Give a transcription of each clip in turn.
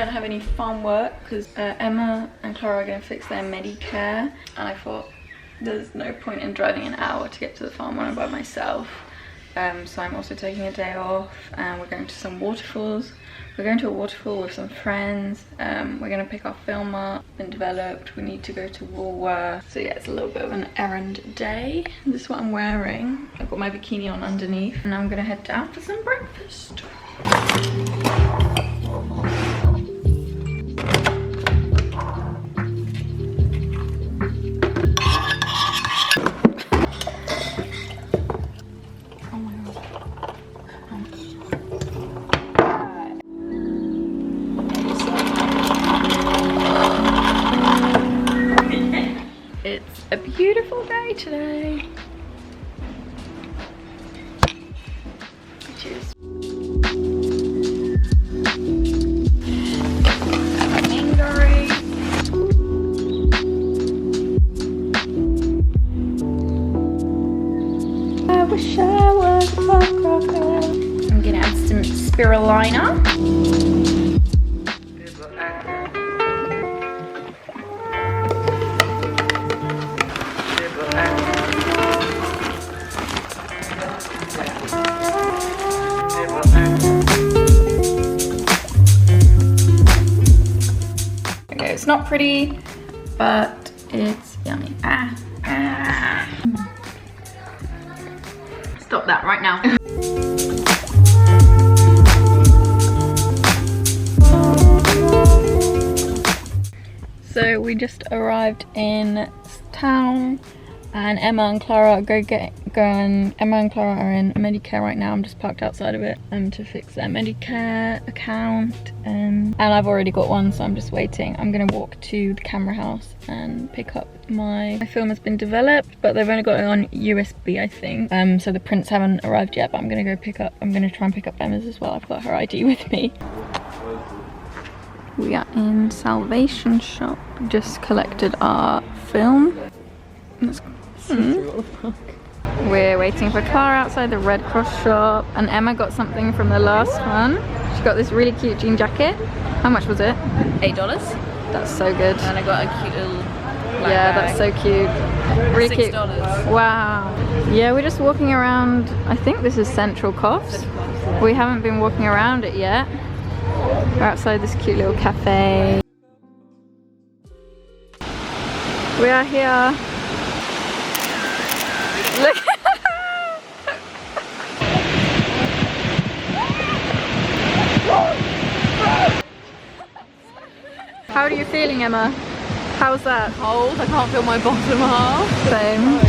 don't have any farm work because Emma and Clara are going to fix their Medicare, and I thought there's no point in driving an hour to get to the farm when I'm by myself. So I'm also taking a day off, and we're going to some waterfalls. We're going to a waterfall with some friends. We're going to pick our film up, been developed. We need to go to Woolworth. So yeah, it's a little bit of an errand day. This is what I'm wearing. I've got my bikini on underneath, and now I'm going to head down for some breakfast. It's a beautiful day today. Cheers. I wish I was a crocodile. I'm gonna add some spirulina. Okay, it's not pretty, but it's yummy. Stop that right now. So we just arrived in town, and Emma and Clara Emma and Clara are in Medicare right now. I'm just parked outside of it to fix their Medicare account, and I've already got one, so I'm just waiting. I'm gonna walk to the camera house and pick up my film. Has been developed, but they've only got it on USB, I think. So the prints haven't arrived yet, but I'm gonna try and pick up Emma's as well. I've got her ID with me. We are in Salvation Shop. Just collected our film. We're waiting for Clara outside the Red Cross shop, and Emma got something from the last one. She got this really cute jean jacket. How much was it? $8. That's so good. And I got a cute little black yeah, bag. That's so cute. Really cute. $6. Wow. Yeah, we're just walking around. I think this is Central Coffs. We haven't been walking around it yet. We're outside this cute little cafe. We are here. Look. How are you feeling, Emma? How's that? Cold. I can't feel my bottom half. Same.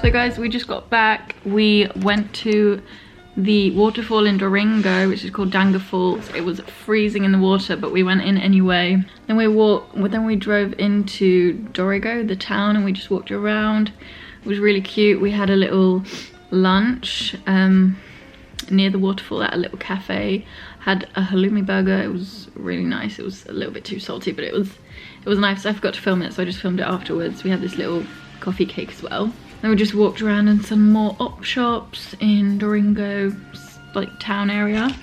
So guys, we just got back. We went to the waterfall in Durango, which is called Danga Falls. It was freezing in the water, but we went in anyway. Then we drove into Durango, the town, and we just walked around. It was really cute. We had a little lunch near the waterfall at a little cafe. Had a halloumi burger. It was really nice. It was a little bit too salty, but it was nice. I forgot to film it, so I just filmed it afterwards. We had this little coffee cake as well. Then we just walked around in some more op shops in Durango, like town area.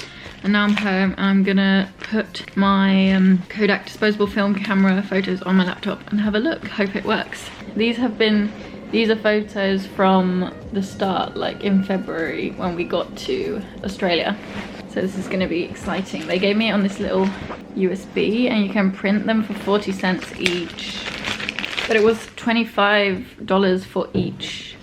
And now I'm home, and I'm gonna put my Kodak disposable film camera photos on my laptop and have a look. Hope it works. These are photos from the start, like in February when we got to Australia. So this is gonna be exciting. They gave me it on this little USB, and you can print them for 40 cents each. But it was $25 for each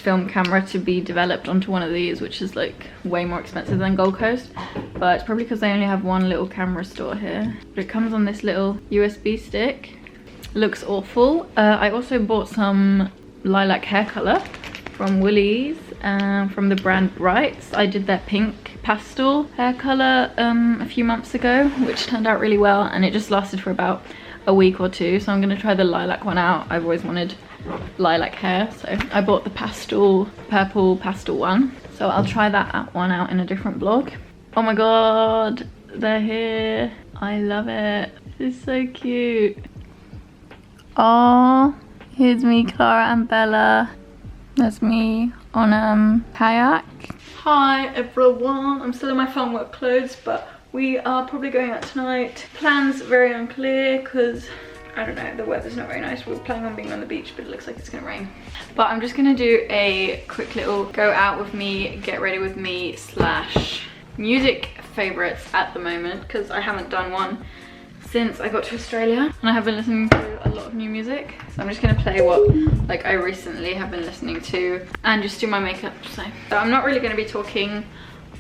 film camera to be developed onto one of these, which is like way more expensive than Gold Coast. But it's probably because they only have one little camera store here. But it comes on this little USB stick. It looks awful. I also bought some lilac hair color from Woolies, from the brand Brights. I did their pink pastel hair color a few months ago, which turned out really well, and it just lasted for about a week or two. So I'm gonna try the lilac one out. I've always wanted lilac hair, so I bought the purple pastel one. So I'll try that one out in a different vlog. Oh my god, they're here. I love it. This is so cute. Oh, here's me, Clara and Bella. That's me on kayak. Hi everyone, I'm still in my farm work clothes, but we are probably going out tonight. Plans very unclear because I don't know, the weather's not very nice. We're planning on being on the beach, but it looks like it's gonna rain. But I'm just gonna do a quick little go out with me, get ready with me / music favorites at the moment, because I haven't done one since I got to Australia, and I have been listening to a lot of new music. So I'm just gonna play what like I recently have been listening to and just do my makeup. So I'm not really gonna be talking.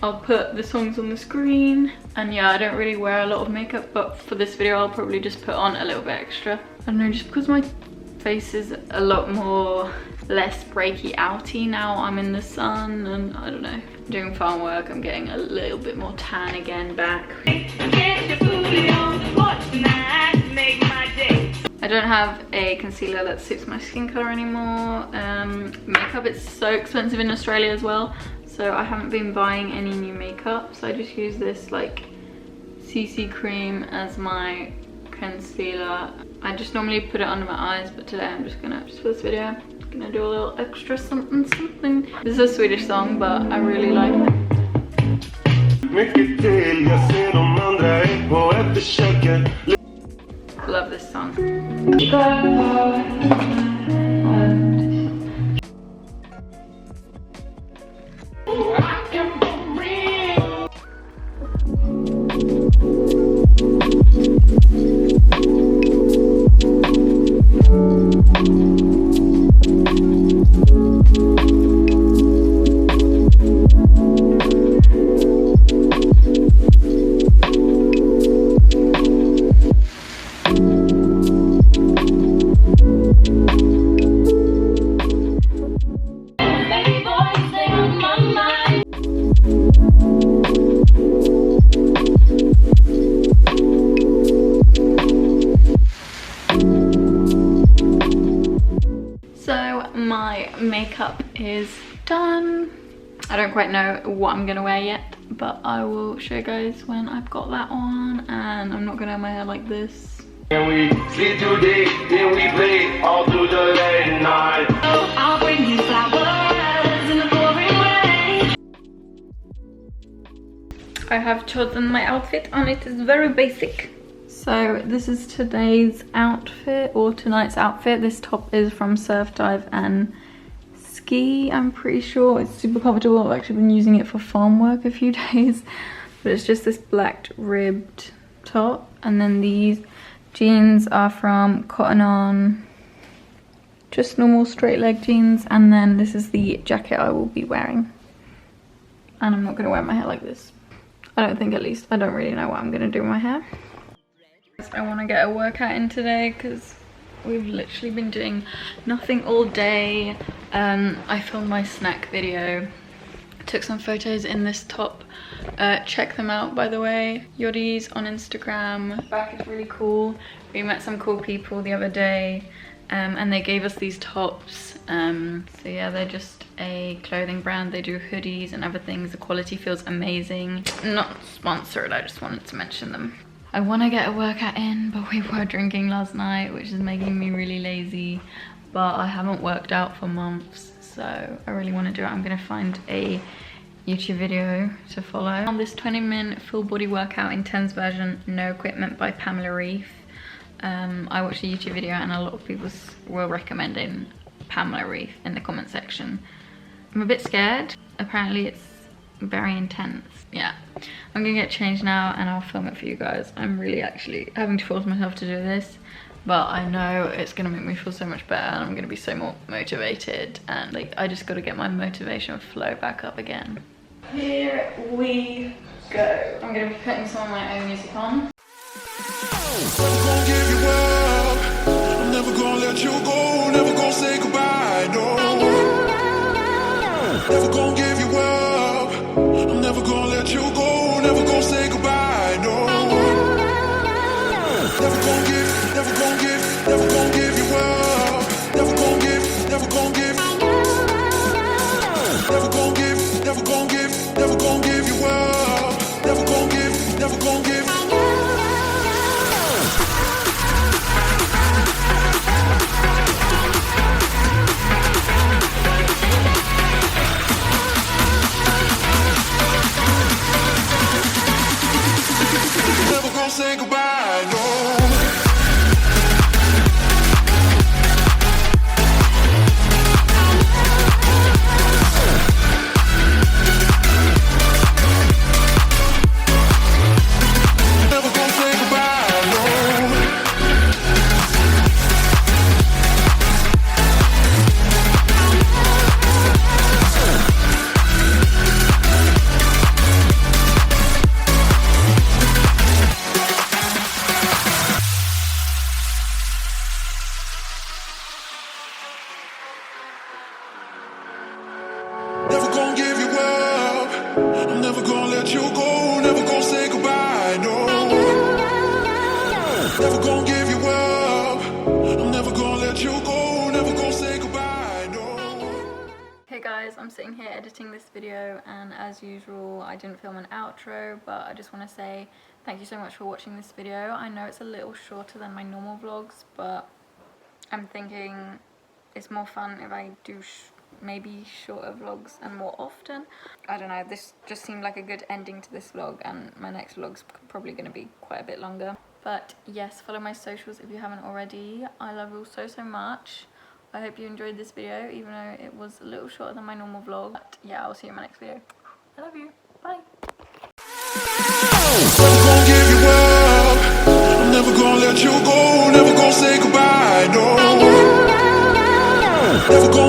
I'll put the songs on the screen, and yeah, I don't really wear a lot of makeup, but for this video I'll probably just put on a little bit extra. I don't know, just because my face is a lot more less breaky outy now I'm in the sun, and I don't know, doing farm work, I'm getting a little bit more tan again back. I don't have a concealer that suits my skin color anymore. Makeup, it's so expensive in Australia as well, so I haven't been buying any new makeup, so I just use this like CC cream as my concealer. I just normally put it under my eyes, but today I'm just for this video, gonna do a little extra something. This is a Swedish song, but I really like it. Love this song. My makeup is done. I don't quite know what I'm gonna wear yet, but I will show you guys when I've got that on, and I'm not gonna have my hair like this. And we sleep through day, then we play all through the late night. Oh, I'll bring you flowers in the pouring rain. I have chosen my outfit, and it is very basic. So this is today's outfit, or tonight's outfit. This top is from Surf Dive and Ski, I'm pretty sure. It's super comfortable. I've actually been using it for farm work a few days. But it's just this black ribbed top. And then these jeans are from Cotton On. Just normal straight leg jeans. And then this is the jacket I will be wearing. And I'm not going to wear my hair like this. I don't think, at least. I don't really know what I'm going to do with my hair. I want to get a workout in today because we've literally been doing nothing all day. I filmed my snack video, took some photos in this top. Check them out, by the way. Yoddies on Instagram. Back is really cool. We met some cool people the other day, and they gave us these tops. So yeah, they're just a clothing brand. They do hoodies and other things. The quality feels amazing. Not sponsored, I just wanted to mention them. I want to get a workout in, but we were drinking last night, which is making me really lazy. But I haven't worked out for months, so I really want to do it. I'm going to find a YouTube video to follow. On this 20-minute full body workout intense version, no equipment, by Pamela Reif. I watched a YouTube video and a lot of people were recommending Pamela Reif in the comment section. I'm a bit scared. Apparently it's very intense. Yeah, I'm gonna get changed now and I'll film it for you guys. I'm really actually having to force myself to do this, but I know it's gonna make me feel so much better and I'm gonna be so more motivated, and like I just gotta get my motivation flow back up again. Here we go. I'm gonna be putting some of my own music on. Never gonna give you up. I'm never gonna let you go. Never gonna say goodbye, no. Never gonna give you up. I'm never gonna let you go. Never gonna say goodbye, no. Never gonna give you up. Never gonna give Never gonna give you up. I'm never gonna let you go. Never gonna say goodbye. No. Hey guys, I'm sitting here editing this video, and as usual I didn't film an outro, but I just want to say thank you so much for watching this video. I know it's a little shorter than my normal vlogs, but I'm thinking it's more fun if I do maybe shorter vlogs and more often. I don't know, this just seemed like a good ending to this vlog, and my next vlog's probably going to be quite a bit longer. But yes, follow my socials if you haven't already. I love you all so much. I hope you enjoyed this video, even though it was a little shorter than my normal vlog. But yeah, I'll see you in my next video. I love you. Bye. Never gonna give you up. I'm never gonna let you go. Never gonna say goodbye. No. Never gonna